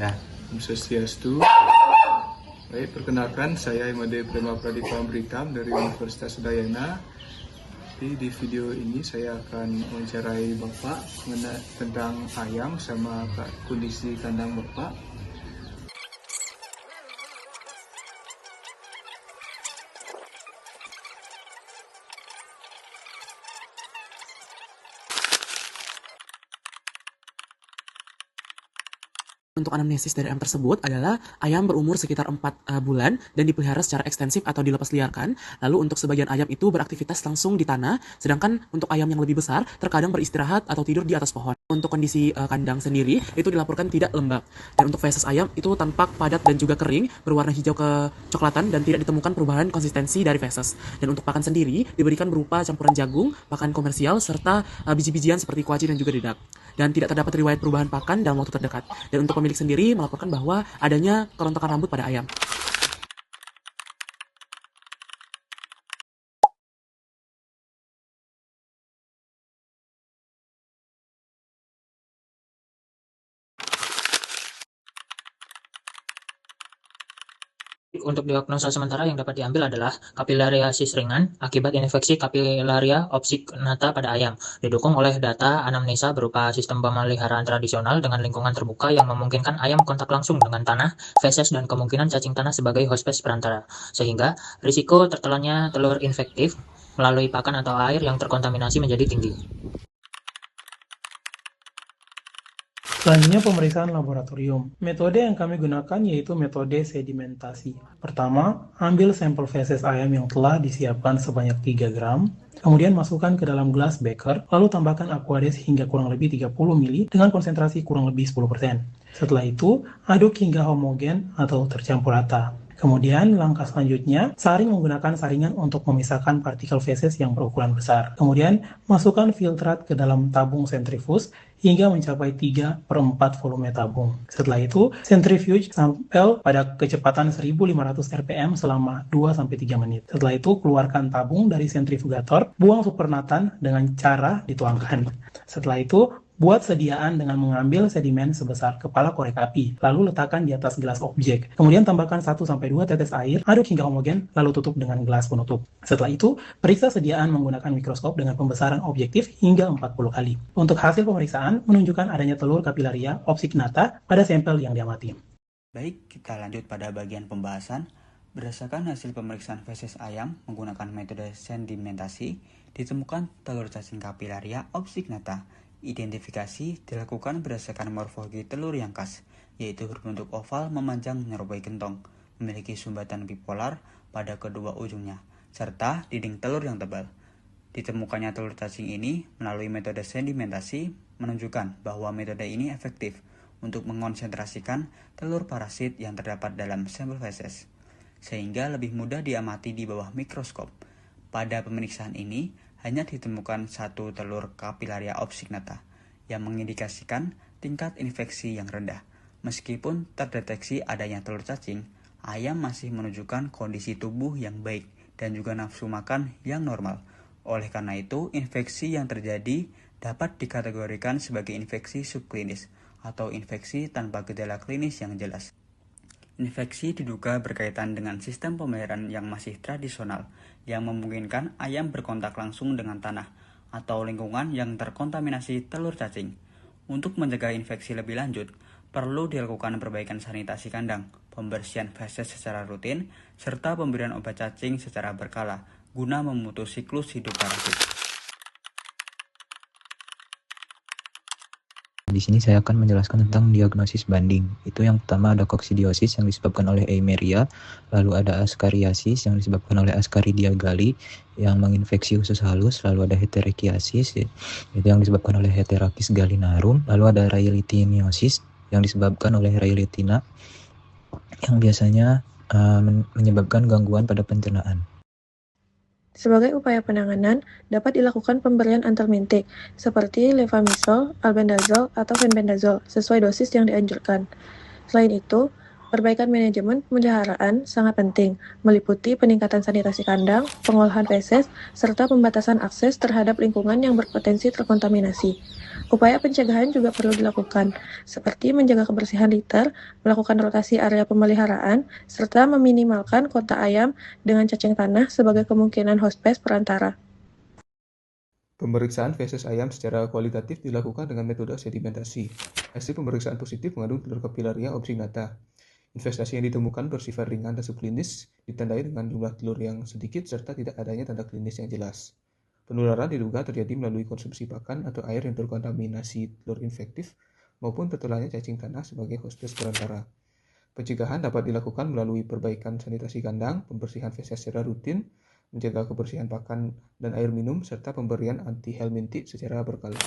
Ya, Om Swastiastu. Baik, perkenalkan saya Imade Prema Pradipta Amritam dari Universitas Udayana. Di video ini saya akan mewawancarai Bapak tentang ayam sama kondisi kandang Bapak. Untuk anamnesis dari ayam tersebut adalah ayam berumur sekitar 4 bulan dan dipelihara secara ekstensif atau dilepas liarkan. Lalu untuk sebagian ayam itu beraktivitas langsung di tanah, sedangkan untuk ayam yang lebih besar terkadang beristirahat atau tidur di atas pohon. Untuk kondisi kandang sendiri itu dilaporkan tidak lembab. Dan untuk feses ayam itu tampak padat dan juga kering, berwarna hijau kecoklatan dan tidak ditemukan perubahan konsistensi dari feses. Dan untuk pakan sendiri diberikan berupa campuran jagung, pakan komersial, serta biji-bijian seperti kuaci dan juga dedak. Dan tidak terdapat riwayat perubahan pakan dalam waktu terdekat. Dan untuk pemilik sendiri melaporkan bahwa adanya kerontokan rambut pada ayam. Untuk diagnosa sementara yang dapat diambil adalah kapilariasis ringan akibat infeksi kapilaria opsignata pada ayam, didukung oleh data anamnesa berupa sistem pemeliharaan tradisional dengan lingkungan terbuka yang memungkinkan ayam kontak langsung dengan tanah, feses, dan kemungkinan cacing tanah sebagai hospes perantara, sehingga risiko tertelannya telur infektif melalui pakan atau air yang terkontaminasi menjadi tinggi. Selanjutnya pemeriksaan laboratorium. Metode yang kami gunakan yaitu metode sedimentasi. Pertama, ambil sampel feses ayam yang telah disiapkan sebanyak 3 gram, kemudian masukkan ke dalam gelas beker, lalu tambahkan aquades hingga kurang lebih 30 ml dengan konsentrasi kurang lebih 10%. Setelah itu, aduk hingga homogen atau tercampur rata. Kemudian langkah selanjutnya, saring menggunakan saringan untuk memisahkan partikel feses yang berukuran besar. Kemudian masukkan filtrat ke dalam tabung sentrifuge hingga mencapai 3/4 volume tabung. Setelah itu, sentrifuge sampel pada kecepatan 1500 rpm selama 2-3 menit. Setelah itu, keluarkan tabung dari sentrifugator, buang supernatan dengan cara dituangkan. Setelah itu, buat sediaan dengan mengambil sedimen sebesar kepala korek api, lalu letakkan di atas gelas objek. Kemudian tambahkan 1-2 tetes air, aduk hingga homogen, lalu tutup dengan gelas penutup. Setelah itu, periksa sediaan menggunakan mikroskop dengan pembesaran objektif hingga 40 kali. Untuk hasil pemeriksaan menunjukkan adanya telur kapilaria opsignata pada sampel yang diamati. Baik, kita lanjut pada bagian pembahasan. Berdasarkan hasil pemeriksaan feses ayam menggunakan metode sedimentasi, ditemukan telur cacing kapilaria opsignata. Identifikasi dilakukan berdasarkan morfologi telur yang khas, yaitu berbentuk oval memanjang menyerupai gentong, memiliki sumbatan bipolar pada kedua ujungnya, serta dinding telur yang tebal. Ditemukannya telur cacing ini melalui metode sedimentasi menunjukkan bahwa metode ini efektif untuk mengonsentrasikan telur parasit yang terdapat dalam sampel feses, sehingga lebih mudah diamati di bawah mikroskop. Pada pemeriksaan ini, hanya ditemukan satu telur kapilaria opsignata yang mengindikasikan tingkat infeksi yang rendah. Meskipun terdeteksi adanya telur cacing, ayam masih menunjukkan kondisi tubuh yang baik dan juga nafsu makan yang normal. Oleh karena itu, infeksi yang terjadi dapat dikategorikan sebagai infeksi subklinis atau infeksi tanpa gejala klinis yang jelas. Infeksi diduga berkaitan dengan sistem pemeliharaan yang masih tradisional, yang memungkinkan ayam berkontak langsung dengan tanah atau lingkungan yang terkontaminasi telur cacing. Untuk mencegah infeksi lebih lanjut, perlu dilakukan perbaikan sanitasi kandang, pembersihan feses secara rutin, serta pemberian obat cacing secara berkala, guna memutus siklus hidup parasit. Di sini saya akan menjelaskan tentang diagnosis banding. Itu yang pertama ada koksidiosis yang disebabkan oleh Eimeria, lalu ada askariasis yang disebabkan oleh Ascaridia galli yang menginfeksi usus halus, lalu ada heterekiasis itu yang disebabkan oleh Heterapis gallinarum, lalu ada rhizolitiniosis yang disebabkan oleh Rhizolitina yang biasanya menyebabkan gangguan pada pencernaan. Sebagai upaya penanganan, dapat dilakukan pemberian antelmintik, seperti levamisol, albendazol, atau fenbendazol, sesuai dosis yang dianjurkan. Selain itu, perbaikan manajemen pemeliharaan sangat penting, meliputi peningkatan sanitasi kandang, pengolahan feses, serta pembatasan akses terhadap lingkungan yang berpotensi terkontaminasi. Upaya pencegahan juga perlu dilakukan, seperti menjaga kebersihan litter, melakukan rotasi area pemeliharaan, serta meminimalkan kontak ayam dengan cacing tanah sebagai kemungkinan host pest perantara. Pemeriksaan feses ayam secara kualitatif dilakukan dengan metode sedimentasi. Hasil pemeriksaan positif mengandung telur Capillaria obsignata. Investasi yang ditemukan bersifat ringan dan subklinis, ditandai dengan jumlah telur yang sedikit serta tidak adanya tanda klinis yang jelas. Penularan diduga terjadi melalui konsumsi pakan atau air yang terkontaminasi telur infektif maupun tertularnya cacing tanah sebagai host pest perantara. Pencegahan dapat dilakukan melalui perbaikan sanitasi kandang, pembersihan feses secara rutin, menjaga kebersihan pakan dan air minum, serta pemberian anti helmintik secara berkala.